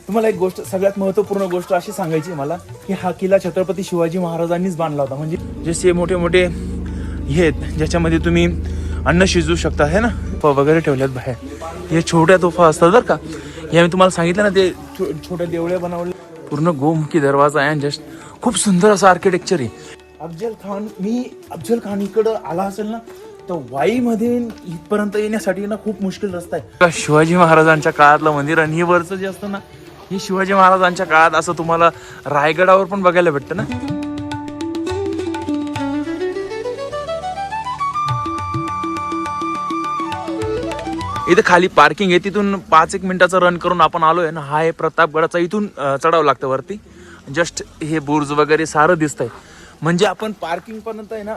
तुम्हाला एक गोष्ट, सगळ्यात महत्त्वपूर्ण गोष्ट अशी सांगायची मला, की हा किल्ला छत्रपती शिवाजी महाराजांनीच बांधला होता. म्हणजे जसे मोठे मोठे हे आहेत ज्याच्यामध्ये तुम्ही अन्न शिजवू शकता, है ना, तोफा वगैरे ठेवल्यात बाहेर. हे छोट्या तोफा असतात बरं का. हे मी तुम्हाला सांगितलं ना, ते छोट्या देवळे बनवले. पूर्ण गोमुखी दरवाजा आहे. जस्ट खूप सुंदर असं आर्किटेक्चर आहे. अफजल खान इकडं आला असेल ना, तर वाईमध्ये इथपर्यंत येण्यासाठी ना खूप मुश्किल रस्ता आहे. शिवाजी महाराजांच्या काळातलं मंदिर, आणि हे वरचं जे असतं ना, हे शिवाजी महाराजांच्या काळात असं तुम्हाला रायगडावर पण बघायला भेटतं ना. इथे खाली पार्किंग आहे, तिथून 5-1 मिनिटाचा रन करून आपण आलोय ना. हा आहे प्रतापगडाचा, इथून चढावं लागतं वरती. जस्ट हे बुर्ज वगैरे सारं दिसतंय. म्हणजे आपण पार्किंग पर्यंत आहे ना,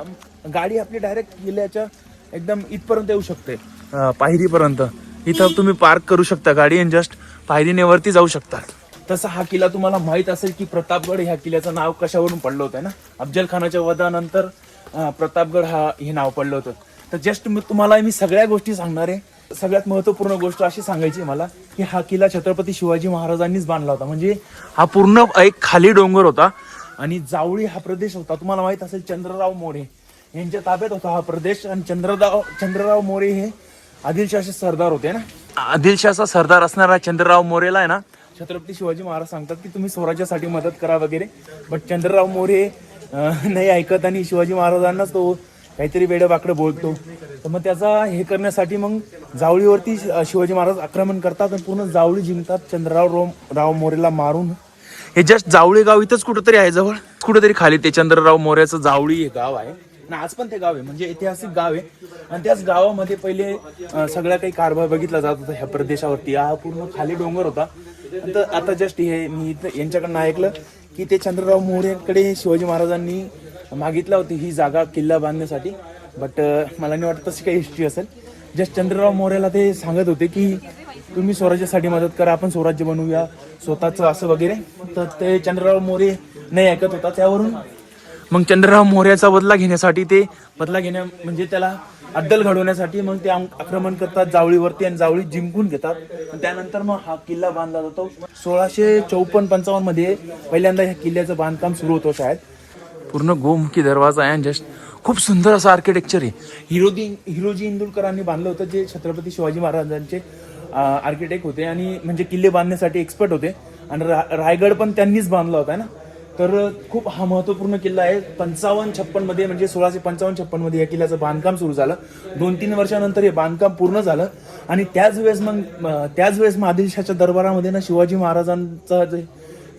गाडी आपली डायरेक्ट किल्ल्याच्या एकदम इथपर्यंत येऊ शकते, पायरीपर्यंत. इथं तुम्ही पार्क करू शकता गाडी आणि जस्ट पायरीने वरती जाऊ शकता. तसा हा किल्ला तुम्हाला माहित असेल की प्रतापगड ह्या किल्ल्याचं नाव कशावरून पडलं होतं ना. अफजल खानाच्या वधानंतर प्रतापगड हे नाव पडलं होतं. तर जस्ट तुम्हाला मी सगळ्या गोष्टी सांगणार आहे. सगळ्यात महत्त्वपूर्ण गोष्ट अशी सांगायची मला, की हा किल्ला छत्रपती शिवाजी महाराजांनीच बांधला होता. म्हणजे हा पूर्ण एक खाली डोंगर होता आणि जावळी हा प्रदेश होता. तुम्हाला माहित असेल चंद्रराव मोरे यांच्या ताब्यात होता हा प्रदेश. आणि चंद्रराव मोरे हे आदिलशाहचे सरदार होते ना. आदिलशाहचा सरदार असणारा चंद्रराव मोरेला आहे ना, छत्रपती शिवाजी महाराज सांगतात की तुम्ही स्वराज्यासाठी मदत करा वगैरे. बट चंद्रराव मोरे नाही ऐकत आणि शिवाजी महाराजांनाच तो काहीतरी वेडं बोलतो. तर मग त्याचा हे करण्यासाठी मग जावळीवरती शिवाजी महाराज आक्रमण करतात आणि पूर्ण जावळी जिंकतात चंद्रराव मोरेला मारून. हे जस्ट जावळी गाव इथंच कुठंतरी आहे, जवळ कुठंतरी खाली ते चंद्रराव मोरेचं जावळी हे गाव आहे ना. आज पण ते गाव आहे, म्हणजे ऐतिहासिक गाव आहे. आणि त्याच गावामध्ये पहिले सगळ्या काही कारभार बघितला जात होता ह्या प्रदेशावरती. हा पूर्ण खाली डोंगर होता. आता जस्ट हे मी यांच्याकडनं ऐकलं की ते चंद्रराव मोरेकडे शिवाजी महाराजांनी मागितला होती ही जागा किल्ला बांधण्यासाठी. बट मला नाही वाटत तशी काही हिस्ट्री असेल. जस्ट चंद्रराव मोरेला ते सांगत होते की तुम्ही स्वराज्यासाठी मदत करा, आपण स्वराज्य बनवूया स्वतःचं असं वगैरे. तर ते चंद्रराव मोरे नाही ऐकत होता. त्यावरून मग चंद्रराव मोर्याचा बदला घेण्यासाठी म्हणजे त्याला अद्दल घडवण्यासाठी मग ते आक्रमण करतात जावळीवरती आणि जावळी जिंकून घेतात. आणि त्यानंतर मग हा किल्ला बांधला जातो. 1654-55 मध्ये पहिल्यांदा ह्या किल्ल्याचं बांधकाम सुरू होतं शाळेत. पूर्ण गोमुखी दरवाजा आहे. जस्ट खूप सुंदर असं आर्किटेक्चर आहे. हिरोजी इंदुलकरांनी बांधलं होतं, जे छत्रपती शिवाजी महाराजांचे आर्किटेक्ट होते आणि म्हणजे किल्ले बांधण्यासाठी एक्सपर्ट होते. आणि रायगड पण त्यांनीच बांधला होता ना. तर खूप हा महत्त्वपूर्ण किल्ला आहे. 55-56 मध्ये म्हणजे 1655-56 मध्ये या किल्ल्याचं बांधकाम सुरू झालं. 2-3 वर्षानंतर हे बांधकाम पूर्ण झालं. आणि त्याच वेळेस मग आदिलशाहच्या दरबारामध्ये ना शिवाजी महाराजांचं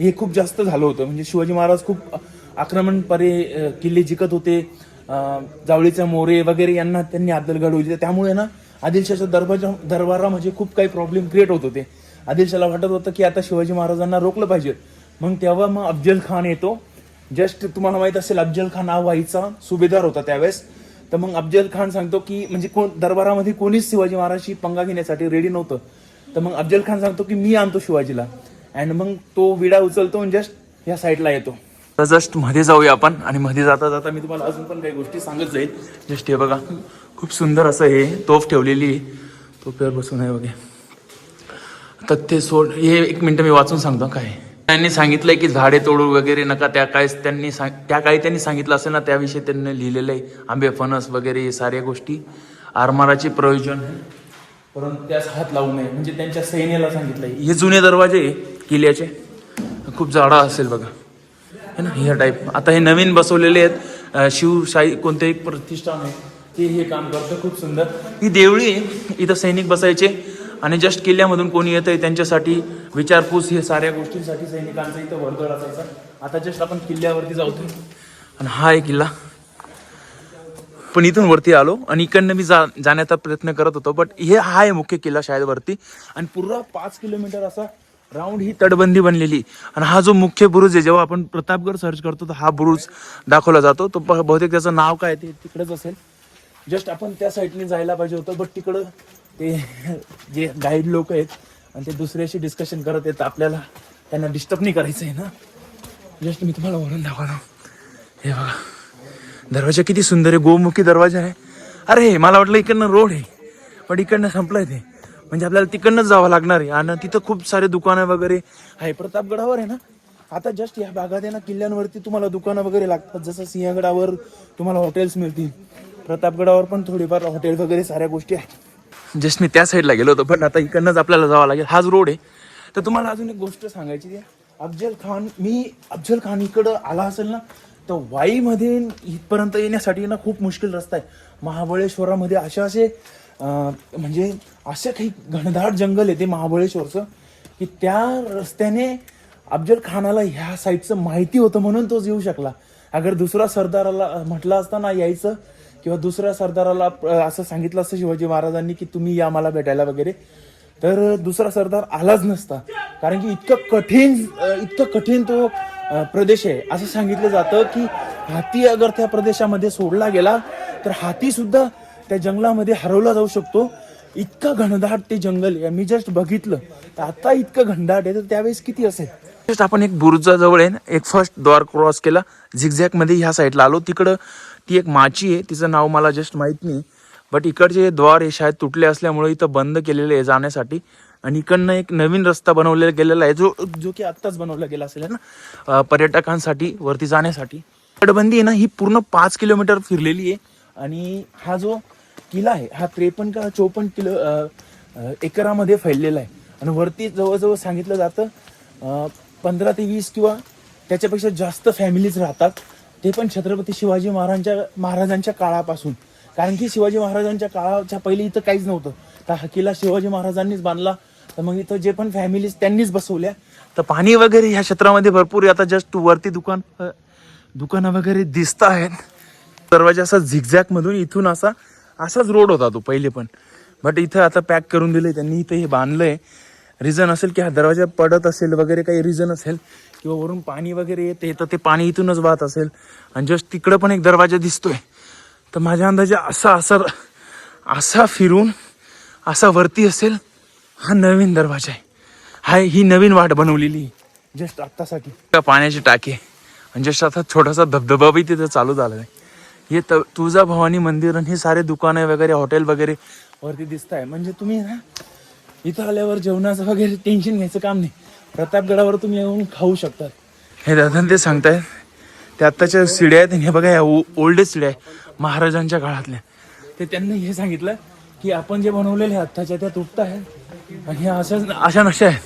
हे खूप जास्त झालं होतं. म्हणजे शिवाजी महाराज खूप आक्रमणपणे किल्ले जिंकत होते. जावळीचे मोरे वगैरे यांना त्यांनी अद्दल घडवली. त्यामुळे ना आदिलशाहच्या दरबारामध्ये खूप काही प्रॉब्लेम क्रिएट होत होते. आदिलशाहला वाटत होतं की आता शिवाजी महाराजांना रोखलं पाहिजे. मग तेव्हा मग अफजल खान येतो. जस्ट तुम्हाला माहित असेल अफजल खान हा वाईचा सुभेदार होता त्यावेळेस. तर मग अफजल खान सांगतो की म्हणजे दरबारामध्ये कोणीच शिवाजी महाराजांशी पंगा घेण्यासाठी रेडी नव्हतं. तर मग अफजल खान सांगतो की मी आणतो शिवाजीला. अँड मग तो विडा उचलतो आणि जस्ट या साईडला येतो. तर जस्ट मध्ये जाऊया आपण. आणि मध्ये जाता जाता मी तुम्हाला अजून पण काही गोष्टी सांगत जाईल. जस्ट हे बघा, खूप सुंदर असं हे तोफ ठेवलेली आहे. तोफेवर बसून आहे बघा. तर ते हे 1 मिनिट मी वाचून सांगतो काय त्यांनी सांगितलंय की झाडे तोडू वगैरे नका. त्या काळी त्यांनी सांगितलं असेल ना, त्याविषयी त्यांनी लिहिलेलं आहे. आंबे फणस वगैरे साऱ्या गोष्टी. आरमाराचे प्रयोजन परंतु त्यास हात लावू नये म्हणजे त्यांच्या सैन्याला सांगितलंय. हे जुने दरवाजे किल्ल्याचे खूप जाडा असेल बघा, है ना, ह्या टाईप. आता हे नवीन बसवलेले आहेत. शिवशाही कोणते एक प्रतिष्ठान आहे ते हे काम करतं. खूप सुंदर ही देवळी आहे. इथं सैनिक बसायचे आणि जस्ट किल्ल्यामधून कोणी येतंय त्यांच्यासाठी विचारपूस हे साऱ्या गोष्टींसाठी सैनिकांचा इथं वर्दळ असायचा. आता जस्ट आपण किल्ल्यावरती जाऊतोय आणि हा आहे किल्ला. पण इथून वरती आलो आणि इकडनं मी जाण्याचा प्रयत्न करत होतो. बट हा आहे मुख्य किल्ला शाळेत वरती. आणि पूर्ण 5 किलोमीटर असा राऊंड ही तटबंदी बनलेली. आणि हा जो मुख्य बुरुज आहे, जेव्हा आपण प्रतापगड सर्च करतो तर हा बुरुज दाखवला जातो. तो बहुतेक त्याचं नाव काय ते तिकडेच असेल. जस्ट आपण त्या साईडने जायला पाहिजे होतं. बट तिकडं ते जे गाईड लोक आहेत आणि ते दुसऱ्याशी डिस्कशन करत आहेत. आपल्याला त्यांना डिस्टर्ब नाही करायचं आहे ना. जस्ट मी तुम्हाला वरून दाखवतो. हे बघा दरवाजा किती सुंदर आहे. गोमुखी दरवाजा आहे. अरे मला वाटलं इकडनं रोड आहे, पण इकडनं संपलंय ते. म्हणजे आपल्याला तिकडनंच जावं लागणार आहे. आणि तिथं खूप सारे दुकानं वगैरे आहे. प्रतापगडावर आहे ना, आता जस्ट या भागात आहे ना, किल्ल्यांवरती तुम्हाला दुकानं वगैरे लागतात. जसं सिंहगडावर तुम्हाला हॉटेल्स मिळतील, प्रतापगडावर पण थोडीफार हॉटेल वगैरे साऱ्या गोष्टी आहेत. जस्ट मी त्या साईडला गेलो होतो, पण आता इकडनंच आपल्याला जावं लागेल. हाच रोड आहे. तर तुम्हाला अजून एक गोष्ट सांगायची आहे. अफजल खान इकडं आला असेल ना, तर वाईमध्ये इथपर्यंत येण्यासाठी ना खूप मुश्किल रस्ता आहे. महाबळेश्वरामध्ये असे म्हणजे असे काही घनदाट जंगल आहे ते महाबळेश्वरचं, की त्या रस्त्याने अफजल खानाला ह्या साईडचं माहिती होतं म्हणून तोच येऊ शकला. अगर दुसरा सरदाराला म्हटलं असतं ना यायचं, किंवा दुसऱ्या सरदाराला असं सांगितलं असतं शिवाजी महाराजांनी की तुम्ही या मला भेटायला वगैरे, तर दुसरा सरदार आलाच नसता. कारण की इतकं कठीण तो प्रदेश आहे. असं सांगितलं जातं की हाती अगर त्या प्रदेशामध्ये सोडला गेला तर हाती सुद्धा त्या जंगलामध्ये हरवला जाऊ शकतो. इतकं घनदाट ते जंगल आहे. मी जस्ट बघितलं तर आता इतकं घनदाट आहे, तर त्यावेळेस किती असेल. जस्ट आपण एक बुरुजाजवळ आहे ना, एक फर्स्ट द्वार क्रॉस केला, झिगझॅग मध्ये ह्या साईडला आलो. तिकडं ती एक माची आहे, तिचं नाव मला जस्ट माहित नाही, बट इकडचे द्वार हे शायद तुटले असल्यामुळे इथं बंद केलेले आहे जाण्यासाठी. आणि इकडनं एक नवीन रस्ता बनवलेला गेलेला आहे, जो की आत्ताच बनवला गेला असेल ना पर्यटकांसाठी वरती जाण्यासाठी. तटबंदी आहे ना, ही पूर्ण 5 किलोमीटर फिरलेली आहे. आणि हा जो किल्ला आहे हा 53 का 54 एकरामध्ये फैललेला आहे. आणि वरती जवळजवळ सांगितलं जातं 15 ते 20 किंवा त्याच्यापेक्षा जास्त फॅमिलीज राहतात. ते पण छत्रपती शिवाजी महाराजांच्या काळापासून. कारण की शिवाजी महाराजांच्या काळाच्या पहिले इथं काहीच नव्हतं. तर हा किल्ला शिवाजी महाराजांनीच बांधला. तर मग इथं जे पण फॅमिलीज त्यांनीच बसवल्या. तर पाणी वगैरे ह्या क्षेत्रामध्ये भरपूर आहे. आता जस्ट वरती दुकानं वगैरे दिसत आहेत. दरवाजा असा झिगझॅग मधून इथून असाच रोड होता तो पहिले पण, बट इथं आता पॅक करून दिलंय त्यांनी. इथं हे बांधलंय. रिझन असेल की हा दरवाजा पडत असेल वगैरे, काही रिझन असेल, किंवा वरून पाणी वगैरे येते तर ते पाणी इथूनच वाहत असेल. आणि जस्ट तिकडं पण एक दरवाजा दिसतोय. तर माझ्या अंदाजे असा फिरून असा वरती असेल. हा नवीन दरवाजा आहे. ही नवीन वाट बनवलेली जस्ट आत्तासाठी. पाण्याची टाकी आणि जस्ट आता छोटासा धबधबा बी तिथं चालू झाला आहे. हे तुळजाभवानी मंदिर आणि हे सारे दुकानं वगैरे हॉटेल वगैरे वरती दिसत आहे. म्हणजे तुम्ही ना इथं आल्यावर जेवणाचं वगैरे टेन्शन घ्यायचं काम नाही. प्रतापगडावर तुम्ही येऊन खाऊ शकतात. हे दादा ते सांगतायत ते आत्ताच्या शिड्या आहेत. हे बघा, या ओल्डेस्ट शिड्या आहे महाराजांच्या काळातल्या. ते त्यांनी हे सांगितलं की आपण जे बनवलेले आत्ताच्या त्या तुटत आहेत. आणि ह्या अशा नशा आहेत.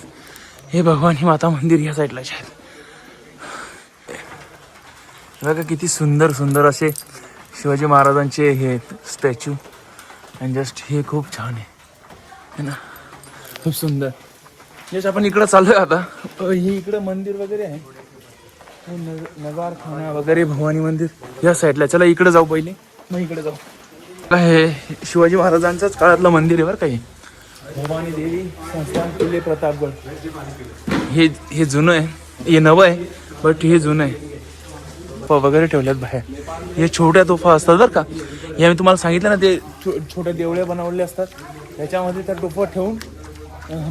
हे भगवानी माता मंदिर ह्या साईडलाच आहेत. बघा किती सुंदर सुंदर असे शिवाजी महाराजांचे हे स्टॅच्यू. आणि जस्ट हे खूप छान आहे ना, खूप सुंदर. जस्ट आपण इकडं चाललोय आता. हे इकडं मंदिर वगैरे आहे, नगारखाना वगैरे, भवानी मंदिर या साईडला. चला इकडे जाऊ पहिले, मग इकडे जाऊ. हे शिवाजी महाराजांच्याच काळातलं मंदिर आहे बरं काही. भवानी देवी संस्थान किल्ले प्रतापगड. हे जुनं आहे, हे नवं आहे, बट हे जुनं आहे. वगैरे ठेवल्यात बाहेर. हे छोट्या तोफा असतात बरं का. हे मी तुम्हाला सांगितलं ना, ते छोट्या देवळे बनवलेले असतात. त्याच्यामध्ये त्या टोपा ठेवून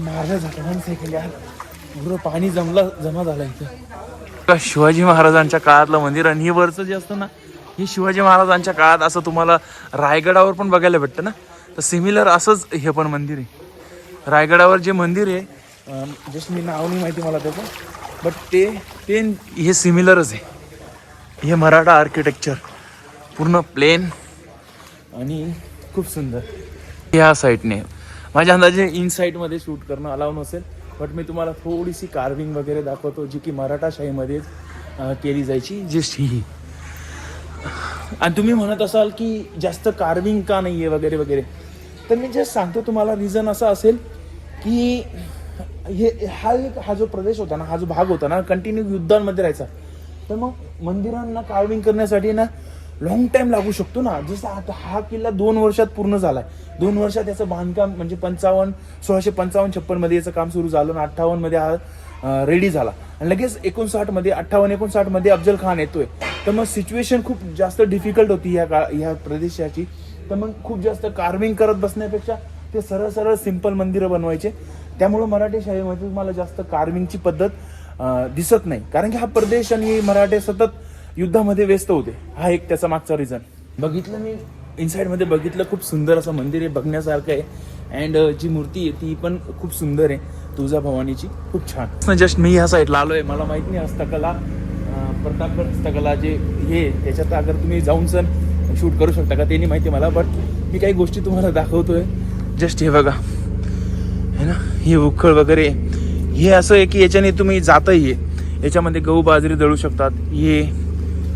मारल्या जातात. पाणी जमा झालं इथं. शिवाजी महाराजांच्या काळातलं मंदिर. आणि हे वरचं जे असतं ना, हे शिवाजी महाराजांच्या काळात असं तुम्हाला रायगडावर पण बघायला भेटतं ना. तर सिमिलर असंच हे पण मंदिर आहे. रायगडावर जे मंदिर आहे, जस्ट मी नाव नाही माहिती मला त्याचं, बट ते हे सिमिलरच आहे. हे मराठा आर्किटेक्चर पूर्ण प्लेन आणि खूप सुंदर. ह्या साईडने माझ्या अंदाजे इन साईडमध्ये शूट करणं अलाव नसेल, बट मी तुम्हाला थोडीशी कार्विंग वगैरे दाखवतो, जी की मराठाशाहीमध्येच केली जायची. जस्ट ही. आणि तुम्ही म्हणत असाल की जास्त कार्विंग का नाही आहे वगैरे वगैरे, तर मी जस्ट सांगतो तुम्हाला. रिझन असा असेल की हा जो प्रदेश होता ना, हा जो भाग होता ना, कंटिन्यू युद्धांमध्ये राहायचा. तर मग मंदिरांना कार्विंग करण्यासाठी ना लॉंग टाइम लागू शकतो ना. जसं आता हा किल्ला 2 वर्षात पूर्ण झालाय. 2 वर्षात याचं बांधकाम म्हणजे 1655-56 मध्ये याचं काम सुरू झालं आणि 58 मध्ये हा रेडी झाला. आणि लगेच 59 मध्ये 58-59 मध्ये अफजल खान येतोय. तर मग सिच्युएशन खूप जास्त डिफिकल्ट होती ह्या प्रदेशाची. तर मग खूप जास्त कार्विंग करत बसण्यापेक्षा ते सरळ सरळ सिंपल मंदिरं बनवायचे. त्यामुळे मराठी शाहीमध्ये तुम्हाला जास्त कार्विंगची पद्धत दिसत नाही. कारण की हा प्रदेश आणि मराठे सतत युद्धामध्ये व्यस्त होते. हा एक त्याचा मागचा रिझन. बघितलं मी इनसाइड मध्ये बघितलं, खूप सुंदर असं मंदिर आहे, बघण्यासारखं आहे. अँड जी मूर्ती आहे ती पण खूप सुंदर आहे तुळजाभवानीची, खूप छान. जस्ट मी ह्या साईडला आलो आहे, मला माहीत नाही हस्तकला प्रतापगड हस्तकला जे हे त्याच्यात अगर तुम्ही जाऊन सण शूट करू शकता का ते नाही माहिती मला, बट मी काही गोष्टी तुम्हाला दाखवतोय. जस्ट हे बघा है ना, हे उखळ वगैरे हे असं आहे की याच्याने तुम्ही जाताही आहे, याच्यामध्ये गहू बाजरी दळू शकतात. हे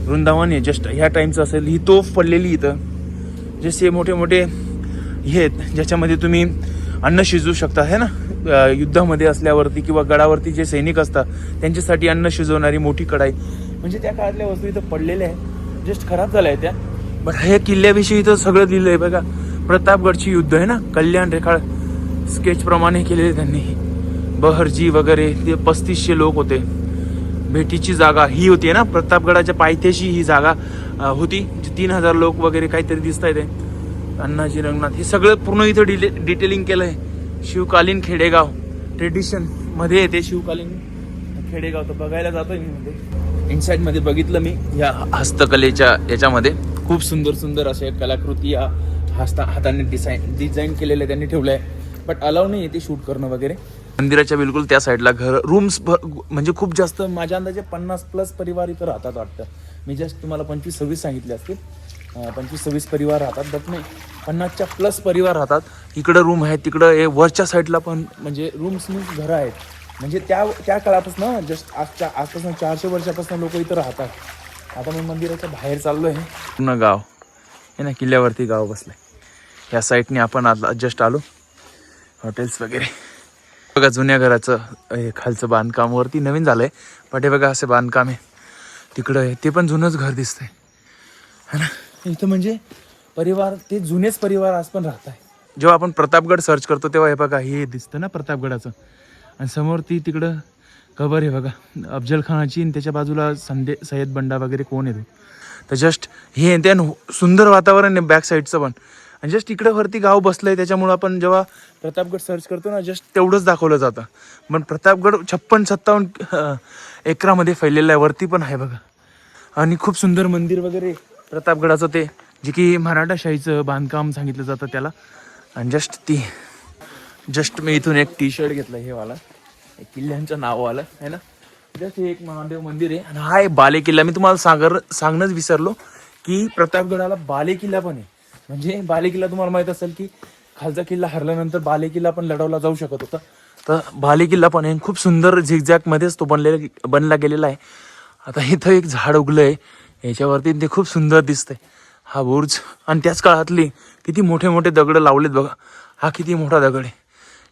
वृंदावन आहे जस्ट ह्या टाईमचं असेल. ही तोफ पडलेली इथं, जसे मोठे मोठे हे आहेत ज्याच्यामध्ये तुम्ही अन्न शिजवू शकता है ना. युद्धामध्ये असल्यावरती किंवा गडावरती जे सैनिक असतात त्यांच्यासाठी अन्न शिजवणारी मोठी कढाई, म्हणजे त्या काळातल्या वस्तू इथं पडलेल्या आहे. जस्ट खराब झाल्या आहे त्या, बट हे किल्ल्याविषयी इथं सगळं दिलं आहे बघा. प्रतापगडची युद्ध आहे ना, कल्याण रेखाळ स्केच प्रमाणे केलेले त्यांनी. बहरजी वगैरे ते 3500 लोक होते. भेटीची जागा ही होती ना, प्रतापगडाच्या पायथ्याशी ही जागा होती. 3000 लोक वगैरे काहीतरी दिसत आहे ते. अण्णाजी रंगनाथ हे सगळं पूर्ण इथं डिटेलिंग केलं आहे. शिवकालीन खेडेगाव ट्रेडिशन मध्ये येते, शिवकालीन खेडेगाव तर बघायला जातोय मी. मध्ये इनसाइड मध्ये बघितलं मी या हस्तकलेच्या याच्यामध्ये खूप सुंदर सुंदर अशा कलाकृती या हाताने डिझाईन केलेले त्यांनी ठेवलंय, बट अलाव नाही आहे ते शूट करणं वगैरे. मंदिराच्या बिलकुल त्या साईडला घर रूम्स म्हणजे खूप जास्त, माझ्या अंदाजे 50+ परिवार इथं राहतात वाटतं. मी जस्ट तुम्हाला 25-26 सांगितले असतील, 25-26 परिवार राहतात, बट नाही 50+ परिवार राहतात. इकडं रूम आहेत, तिकडं वरच्या साईडला पण म्हणजे रूम्स मीन्स घरं आहेत. म्हणजे त्या काळापासून जस्ट आजपासून 400 वर्षापासून लोक इथं राहतात. आता मी मंदिराच्या बाहेर चाललो आहे. पूर्ण गाव आहे ना, किल्ल्यावरती गाव बसलंय. ह्या साईडने आपण आता जस्ट आलो. हॉटेल्स वगैरे बघा, जुन्या घराचं हे खालचं बांधकाम वरती नवीन झालंय, पण हे बघा असे बांधकाम आहे. तिकडं आहे ते पण जुनंच घर दिसतंय है ना. इथं म्हणजे परिवार ते जुनेच परिवार आज पण राहत आहे. जेव्हा आपण प्रतापगड सर्च करतो तेव्हा हे बघा हे दिसतं ना प्रतापगडाचं, आणि समोर ती तिकडं कबर आहे बघा अफजल खानाची, आणि त्याच्या बाजूला सय्यद बंडा वगैरे कोण येतो. तर जस्ट हे त्या सुंदर वातावरण आहे बॅक साईडचं पण, आणि जस्ट इकडं वरती गाव बसलंय. त्याच्यामुळं आपण जेव्हा प्रतापगड सर्च करतो ना जस्ट तेवढंच दाखवलं जातं. पण प्रतापगड 56-57 एकरामध्ये फैललेला आहे. वरती पण आहे बघा, आणि खूप सुंदर मंदिर वगैरे प्रतापगडाचं ते, जे की मराठाशाहीचं बांधकाम सांगितलं जातं त्याला. आणि जस्ट मी इथून एक टी-शर्ट घेतलं हे वाला, किल्ल्यांचं नाव आलं आहे ना. जस्ट हे एक महादेव मंदिर आहे, आणि हा आहे बालेकिल्ला. मी तुम्हाला सांगणंच विसरलो की प्रतापगडाला बालेकिल्ला पण आहे. म्हणजे बालेकिल्ला तुम्हाला माहित असेल की खालचा किल्ला हरल्यानंतर बालेकिल्ला पण लढवला जाऊ शकत होता, तर बालेकिल्ला पण आहे. खूप सुंदर झिगझॅग मध्येच तो बनला गेलेला आहे. आता इथं एक झाड उगलंय याच्यावरती, ते खूप सुंदर दिसतंय. हा बुर्ज, आणि त्याच काळातली किती मोठे मोठे दगड लावलेत बघा. हा किती मोठा दगड आहे,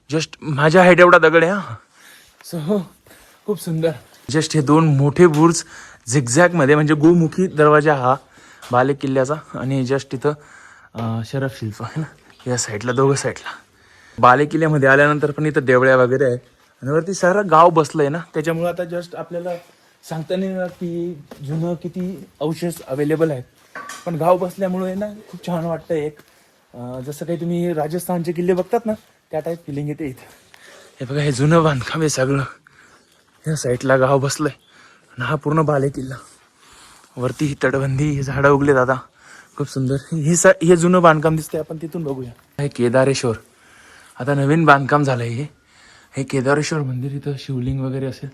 जस्ट माझ्या हाईट एवढा दगड आहे हा. सो खूप सुंदर. जस्ट हे 2 मोठे बुर्ज झिगझॅग मध्ये, म्हणजे गोमुखी दरवाजा हा बाले किल्ल्याचा, आणि जस्ट इथं शरफ शिल्प आहे ना या साईडला, दोघं साईडला. बाले किल्ल्यामध्ये आल्यानंतर पण इथं देवळ्या वगैरे आहे, आणि वरती सारं गाव बसलंय ना, त्याच्यामुळे आता जस्ट आपल्याला सांगता नाही येणार की जुनं किती अवशेष अवेलेबल आहेत. पण गाव बसल्यामुळे ना खूप छान वाटतं. एक जसं काही तुम्ही राजस्थानचे किल्ले बघतात ना त्या टाईप फिलिंग येते इथं. हे बघा हे जुनं बांधकाम आहे सगळं. या साईडला गाव बसलंय, आणि हा पूर्ण बाले किल्ला. वरती ही तटबंदी, ही झाडं उगले दादा, खूप सुंदर. हे जुनं बांधकाम दिसतंय, आपण तिथून बघूया. हे केदारेश्वर, आता नवीन बांधकाम झालंय हे केदारेश्वर मंदिर. इथं शिवलिंग वगैरे असेल,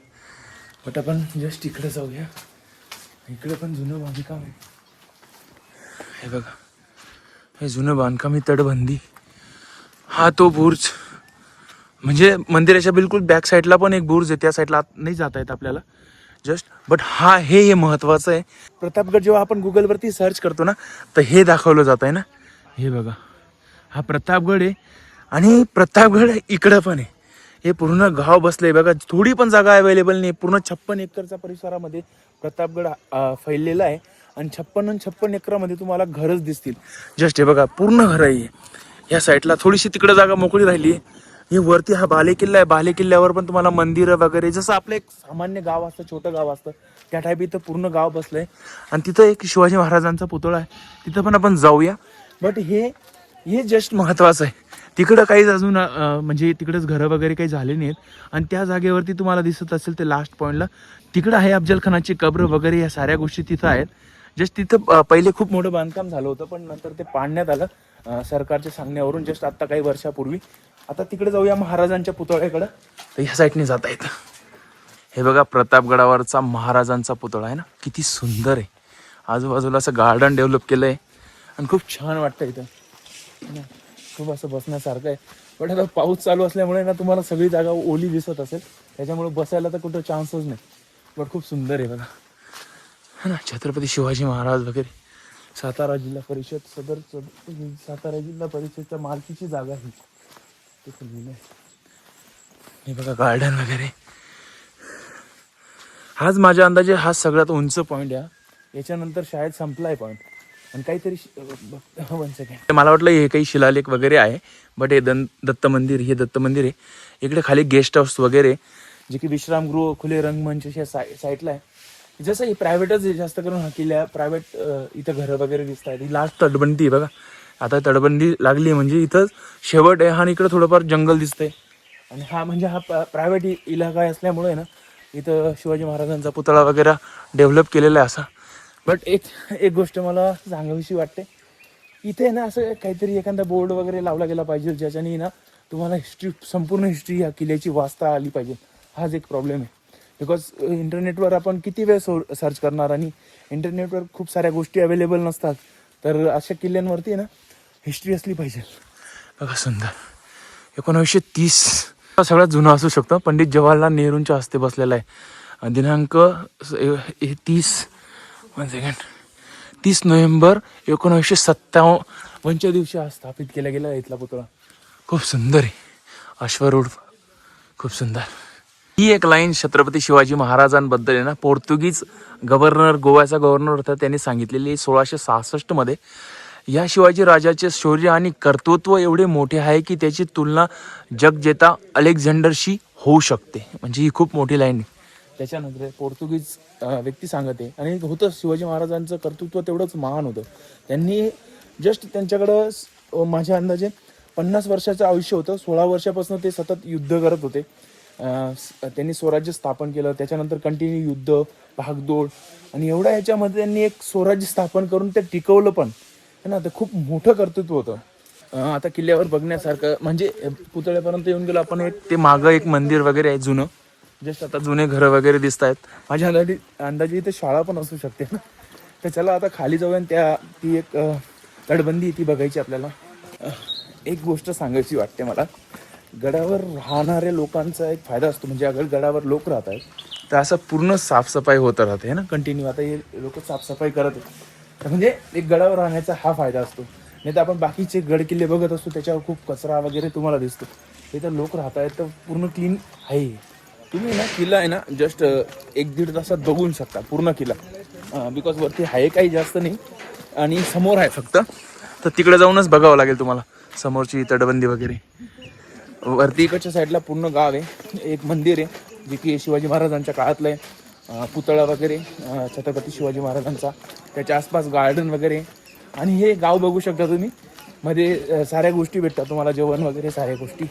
बट आपण जस्ट इकडे जाऊया. इकडे पण जुनं बांधकाम आहे. हे बघा हे जुनं बांधकाम, ही तटबंदी, हा तो बुर्ज. म्हणजे मंदिराच्या बिलकुल बॅक साईडला पण एक बुर्ज आहे, त्या साईडला नाही जाता येत आपल्याला जस्ट. बट हे महत्त्वाचं आहे. प्रतापगड जेव्हा आपण गुगलवरती सर्च करतो ना तर हे दाखवलं जात आहे ना. हे बघा हा प्रतापगड आहे, आणि प्रतापगड इकडं पण आहे. हे पूर्ण गाव बसलंय बघा, थोडी पण जागा अवेलेबल नाही. पूर्ण 56 एकरच्या परिसरामध्ये प्रतापगड फैललेला आहे, आणि 56 एकरामध्ये तुम्हाला घरच दिसतील. जस्ट हे बघा पूर्ण घर आहे. या साईडला थोडीशी तिकडे जागा मोकळी राहिली आहे. हे वरती हा बालेकिल्ला आहे. बालेकिल्ल्यावर पण तुम्हाला मंदिरं वगैरे, जसं आपलं एक सामान्य गाव असतं, छोटं गाव असतं त्या टाईप इथं पूर्ण गाव बसलंय. आणि तिथं एक शिवाजी महाराजांचा पुतळा आहे, तिथं पण आपण जाऊया. बट हे जस्ट महत्त्वाचं आहे. तिकडं काहीच अजून म्हणजे तिकडंच घरं वगैरे काही झाले नाहीत. आणि त्या जागेवरती तुम्हाला दिसत असेल ते लास्ट पॉईंटला तिकडं आहे अफजल खानाची कब्र वगैरे, या साऱ्या गोष्टी तिथं आहेत. जस्ट तिथं पहिले खूप मोठं बांधकाम झालं होतं, पण नंतर ते पाडण्यात आलं, सरकारच्या सांगण्यावरून जस्ट आत्ता काही वर्षापूर्वी. आता तिकडे जाऊया महाराजांच्या पुतळ्याकडं. तर ह्या साईडने जाता येतं. हे बघा प्रतापगडावरचा महाराजांचा पुतळा आहे ना, किती सुंदर आहे. आजूबाजूला असं गार्डन डेव्हलप केलं आहे आणि खूप छान वाटतं इथं. खूप असं बसण्यासारखं आहे. पण आता पाऊस चालू असल्यामुळे ना तुम्हाला सगळी जागा ओली दिसत असेल, त्याच्यामुळे बसायला तर कुठं चान्सच नाही. पण खूप सुंदर आहे बघा है ना. छत्रपती शिवाजी महाराज वगैरे. सातारा जिल्हा परिषद सदर सातारा जिल्हा परिषदच्या मालकीची जागा ही तिथे लिहिलं आहे. हे बघा गार्डन वगैरे. हाच माझ्या अंदाजे हा सगळ्यात उंच पॉईंट आहे. याच्यानंतर शाळेत संपलाय पॉईंट आणि काहीतरी 1 सेकंड. मला वाटलं हे काही शिलालेख वगैरे आहे, बट हे दत्त मंदिर, हे दत्त मंदिर आहे. इकडे खाली गेस्ट हाऊस वगैरे, जे की विश्रामगृह, खुले रंगमंच साईडला आहे. जसं हे प्रायव्हेटच जास्त करून हा किल्ला प्रायव्हेट. इथं घरं वगैरे दिसत आहेत. ही लास्ट तटबंदी आहे बघा. आता तटबंदी लागली म्हणजे इथं शेवट आहे. हा इकडं थोडंफार जंगल दिसतंय आणि हा म्हणजे हा प्रायव्हेट इलाका असल्यामुळे ना इथं शिवाजी महाराजांचा पुतळा वगैरे डेव्हलप केलेला आहे असा. बट एक गोष्ट मला सांगावीशी वाटते, इथे ना असं काहीतरी एखादा बोर्ड वगैरे लावला गेला पाहिजे ज्याच्याने ना तुम्हाला हिस्ट्री, संपूर्ण हिस्ट्री या किल्ल्याची वाचता आली पाहिजे. हाच एक प्रॉब्लेम आहे. बिकॉज इंटरनेटवर आपण किती वेळ सर्च करणार आणि इंटरनेटवर खूप साऱ्या गोष्टी अवेलेबल नसतात. तर अशा किल्ल्यांवरती ना हिस्ट्री असली पाहिजे. बघा सुंदर. 1930 सगळ्यात जुना असू शकतं. पंडित जवाहरलाल नेहरूंच्या हस्ते बसलेला आहे. दिनांक 30 नोव्हेंबर 1957च्या दिवशी हा स्थापित केला गेला इथला पुतळा. खूप सुंदर आहे. अश्वरूढ खूप सुंदर. ही एक लाईन छत्रपती शिवाजी महाराजांबद्दल आहे ना, पोर्तुगीज गव्हर्नर, गोव्याचा गव्हर्नर होता, त्यांनी सांगितलेली 1666 मध्ये. या शिवाजी राजाचे शौर्य आणि कर्तृत्व एवढे मोठे आहे की त्याची तुलना जगजेता अलेक्झांडरशी होऊ शकते. म्हणजे ही खूप मोठी लाईन आहे. त्याच्यानंतर पोर्तुगीज व्यक्ती सांगत आहे. आणि होतं शिवाजी महाराजांचं कर्तृत्व तेवढंच महान होतं. त्यांनी जस्ट त्यांच्याकडं माझ्या अंदाजे 50 वर्षाचं आयुष्य होतं. 16 वर्षापासून ते सतत युद्ध करत होते. त्यांनी स्वराज्य स्थापन केलं. त्याच्यानंतर कंटिन्यू युद्ध, भागदौड आणि एवढ्या ह्याच्यामध्ये त्यांनी एक स्वराज्य स्थापन करून ते टिकवलं पण है ना. ते खूप मोठं कर्तृत्व होतं. आता किल्ल्यावर बघण्यासारखं म्हणजे पुतळ्यापर्यंत येऊन गेलो आपण. ते मागं एक मंदिर वगैरे आहे जुनं. जस्ट आता जुने घरं वगैरे दिसत आहेत. माझ्या अंदाजे इथे शाळा पण असू शकते ना. तर चला आता खाली जाऊया. ती एक तटबंदी ती बघायची आपल्याला. एक गोष्ट सांगायची वाटते मला. गडावर राहणाऱ्या लोकांचा एक फायदा असतो. म्हणजे अगर गडावर लोक राहत आहेत तर असं पूर्ण साफसफाई होत राहते ना कंटिन्यू. आता हे लोक साफसफाई करत आहेत तर म्हणजे एक गडावर राहण्याचा हा फायदा असतो. नाही तर आपण बाकीचे गड किल्ले बघत असतो त्याच्यावर खूप कचरा वगैरे तुम्हाला दिसतो. हे तर लोक राहत आहेत तर पूर्ण क्लीन आहे. तुम्ही ना किल्ला आहे ना जस्ट 1-1.5 तासात बघून शकता पूर्ण किल्ला. बिकॉज वरती आहे काही जास्त नाही आणि समोर आहे फक्त. तर तिकडे जाऊनच बघावं लागेल तुम्हाला समोरची तटबंदी वगैरे. वरती इकडच्या साईडला पूर्ण गाव आहे. एक मंदिर आहे जे की शिवाजी महाराजांच्या काळातलं आहे. पुतळा वगैरे छत्रपती शिवाजी महाराजांचा. त्याच्या आसपास गार्डन वगैरे आणि हे गाव बघू शकता तुम्ही. मध्ये साऱ्या गोष्टी भेटतात तुम्हाला, जेवण वगैरे साऱ्या गोष्टी.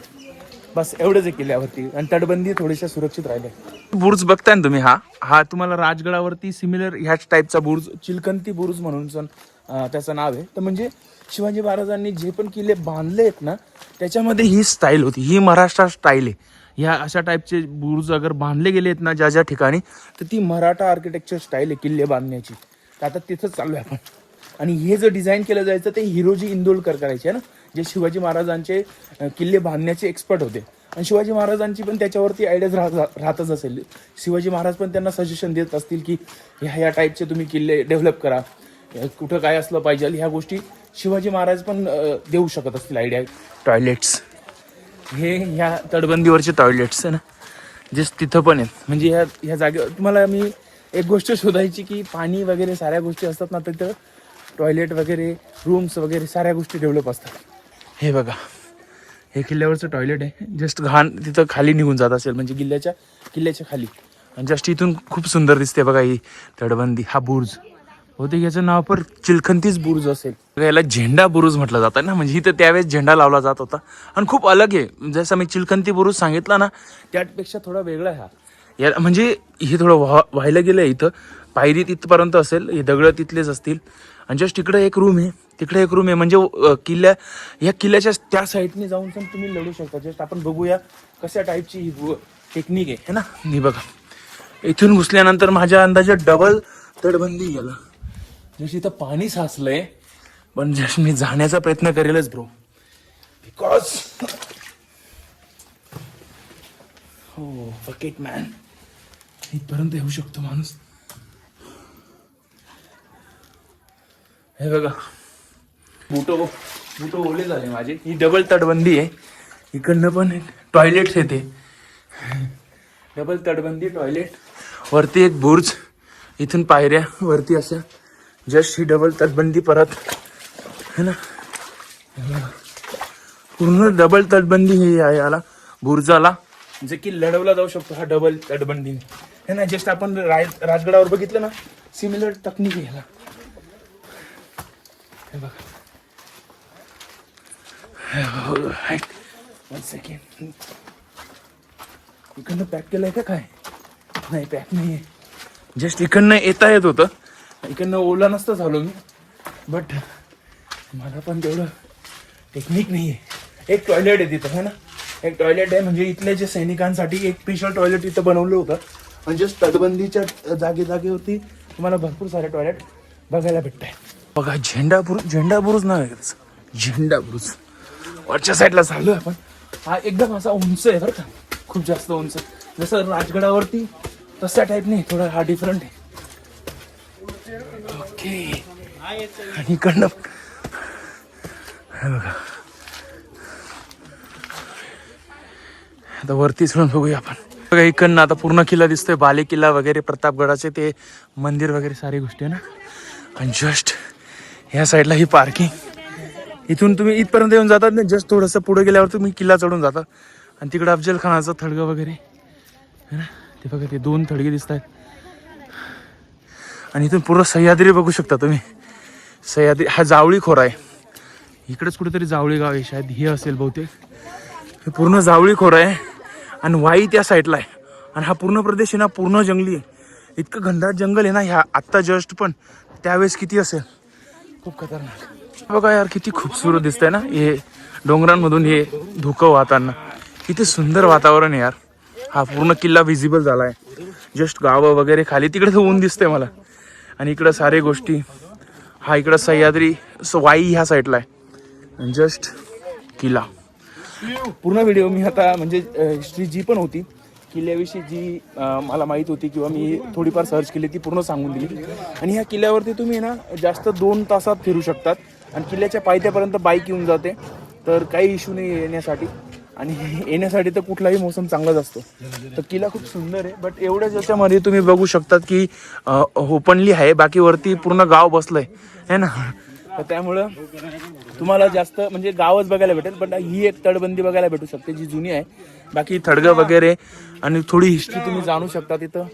बस एवढंच आहे किल्ल्यावरती. आणि तटबंदी थोडीशा सुरक्षित राहिल्या. बुर्ज बघताय ना तुम्ही. हा तुम्हाला राजगडावरती सिमिलर ह्याच टाईपचा बुर्ज, चिलखंती बुर्ज म्हणून त्याचं नाव आहे. तर म्हणजे शिवाजी महाराजांनी जे पण किल्ले बांधले आहेत ना त्याच्यामध्ये ही स्टाईल होती. ही महाराष्ट्र स्टाईल आहे. ह्या अशा टाईपचे बुर्ज अगर बांधले गेले आहेत ना ज्या ठिकाणी, तर ती मराठा आर्किटेक्चर स्टाईल आहे किल्ले बांधण्याची. तर आता तिथंच चालू आहे आपण. आणि हे जर डिझाईन केलं जायचं ते हिरोजी इंदोलकर करायचे ना, जे शिवाजी महाराजांचे किल्ले बांधण्याचे एक्सपर्ट होते. आणि शिवाजी महाराजांची पण त्याच्यावरती आयडियाज राहतच असेल. शिवाजी महाराज पण त्यांना सजेशन देत असतील की ह्या टाईपचे तुम्ही किल्ले डेव्हलप करा, कुठं काय असलं पाहिजे. ह्या गोष्टी शिवाजी महाराज पण देऊ शकत असतील आयडिया. टॉयलेट्स हे ह्या तटबंदीवरचे टॉयलेट्स आहे ना जस्ट तिथं पण आहेत. म्हणजे ह्या जागेवर तुम्हाला मी एक गोष्ट शोधायची की पाणी वगैरे साऱ्या गोष्टी असतात ना, तिथं टॉयलेट वगैरे, रूम्स वगैरे साऱ्या गोष्टी डेव्हलप असतात. हे बघा हे किल्ल्यावरचं टॉयलेट आहे. जस्ट घाण तिथं खाली निघून जात असेल म्हणजे किल्ल्याच्या खाली. आणि जस्ट इथून खूप सुंदर दिसते बघा ही तटबंदी. हा बुर्ज होते, याचं नाव पण चिलखंतीच बुर्ज असेल. याला झेंडा बुरुज म्हटलं जातं ना, म्हणजे इथं त्यावेळेस झेंडा लावला जात होता. आणि खूप अलग आहे. जसं मी चिलखंती बुरुज सांगितला ना त्यापेक्षा थोडा वेगळा आहे हा. या म्हणजे हे थोडं व्हायला गेलं आहे. इथं पायरी तिथपर्यंत असेल, हे दगडं तिथलेच असतील. आणि जस्ट इकडं एक रूम आहे तिकडे एक रूम आहे. म्हणजे या किल्ल्याच्या त्या साईडने जाऊन पण तुम्ही लढू शकता. जस्ट आपण बघूया कशा टाईपची ही टेक्निक आहे ना. ही बघा, इथून घुसल्यानंतर माझ्या अंदाजे डबल तटबंदी गेला. जशी इथं पाणी साचलंय, पण जस्ट मी जाण्याचा प्रयत्न करेलच ब्रो, बिकॉज हो बकेट मॅन, इथपर्यंत येऊ शकतो माणूस. हे बघा, बुट ओले झाले माझे. ही डबल तटबंदी आहे. इकडनं पण टॉयलेट्स येते, डबल तटबंदी टॉयलेट. वरती एक बुर्ज, इथून पायऱ्या वरती अशा. जस्ट ही डबल तटबंदी परत है ना. पूर्ण डबल तटबंदी ही आहे याला बुर्जाला, जे की लढवला जाऊ शकतो हा डबल तटबंदीने है ना. जस्ट आपण राजगडावर बघितलं ना, सिमिलर टेक्निक आहे ह्याला. हे बघा, 1 सेकंड, इकडनं पॅक केलंय का काय? नाही, पॅक नाहीये. जस्ट इकडनं येता येत होतं, इकडनं ओला नसतं झालो मी, बट मला पण तेवढं टेक्निक नाही आहे. एक टॉयलेट आहे तिथं है ना, एक टॉयलेट आहे. म्हणजे इथल्या जे सैनिकांसाठी एक स्पेशल टॉयलेट इथं बनवलं होतं. म्हणजे तटबंदीच्या जागेवरती तुम्हाला भरपूर सारे टॉयलेट बघायला भेटत आहे. बघा, झेंडा बुरुज नाव आहे त्याचं, झेंडा बुरुज. वरच्या साईडला चाललोय आपण. हा एकदम असा उंच आहे बरं का, खूप जास्त उंच. जसं राजगडावरती तसा टाईप नाही, थोडा हा डिफरंट आहे. ओके, आणि इकडनं बघा, आता वरती चढून बघूया आपण. बघा, इकडनं आता पूर्ण किल्ला दिसतोय, बाले किल्ला वगैरे, प्रतापगडाचे ते मंदिर वगैरे सारी गोष्टी आहे ना. आणि जस्ट ह्या साईडला ही पार्किंग. इथून तुम्ही इथपर्यंत येऊन जातात ना, जस्ट थोडंसं पुढे गेल्यावर तुम्ही किल्ला चढून जाता. आणि तिकडं अफजल खानाचं थडगं वगैरे है ना, ते बघा, ते 2 थडगे दिसत आहेत. आणि इथून पूर्ण सह्याद्री बघू शकता तुम्ही. सह्याद्री हा जावळी खोरा आहे. इकडेच कुठेतरी जावळी गाव आहे शायद, हे असेल बहुतेक. हे पूर्ण जावळी खोरा आहे आणि वाई त्या साईडला आहे. आणि हा पूर्ण प्रदेश आहे ना, पूर्ण जंगली आहे. इतकं घनदाट जंगल आहे ना ह्या आत्ता जस्ट, पण त्यावेळेस किती असेल, खूप खतरनाक. बघा यार, किती खूपसुरत दिसतंय ना हे डोंगरांमधून हे धुकं वाहताना. किती सुंदर वातावरण आहे यार. हा पूर्ण किल्ला विजिबल झाला आहे. जस्ट गावं वगैरे खाली तिकडे ऊन दिसतंय मला. आणि इकडं सारे गोष्टी. हा इकडं सह्याद्री वाई ह्या साईडला आहे. जस्ट किल्ला. पूर्ण व्हिडिओ मी आता म्हणजे हिस्ट्री जी पण होती किल्ल्याविषयी, जी मला माहीत होती किंवा मी थोडीफार सर्च केली, ती पूर्ण सांगून दिली. आणि ह्या किल्ल्यावरती तुम्ही ना जास्त 2 तासात फिरू शकतात. आणि किल्ल्याच्या पायथ्यापर्यंत बाईक येऊन जाते, तर काही इश्यू नाही येण्यासाठी. आणि येण्यासाठी तर कुठलाही मोसम चांगलाच असतो. तर किल्ला खूप सुंदर आहे. बट एवढ्याच याच्यामध्ये तुम्ही बघू शकतात की ओपनली आहे, बाकी वरती पूर्ण गाव बसलंय है ना. तर त्यामुळं तुम्हाला जास्त म्हणजे गावच बघायला भेटेल. पण ही एक तटबंदी बघायला भेटू शकते जी जुनी आहे. बाकी थडगं वगैरे आणि थोडी हिस्ट्री तुम्ही जाणू शकता तिथं.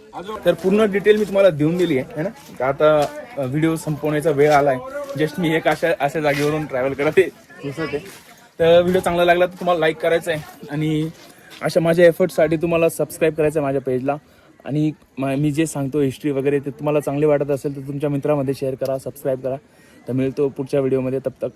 तर पूर्ण डिटेल मी तुम्हाला देऊन दिली आहे ना. आता व्हिडिओ संपवण्याचा वेळ आलाय. जस्ट मी एक अशा जागेवरून ट्रॅव्हल करत आहे. तर व्हिडिओ चांगला लागला तर तुम्हाला लाईक करायचं आहे. आणि अशा माझ्या एफर्ट्ससाठी तुम्हाला सबस्क्राईब करायचं आहे माझ्या पेजला. आणि मी जे सांगतो हिस्ट्री वगैरे ते तुम्हाला चांगले वाटत असेल तर तुमच्या मित्रामध्ये शेअर करा, सबस्क्राईब करा. तर मिळतो पुढच्या व्हिडिओमध्ये. तब तक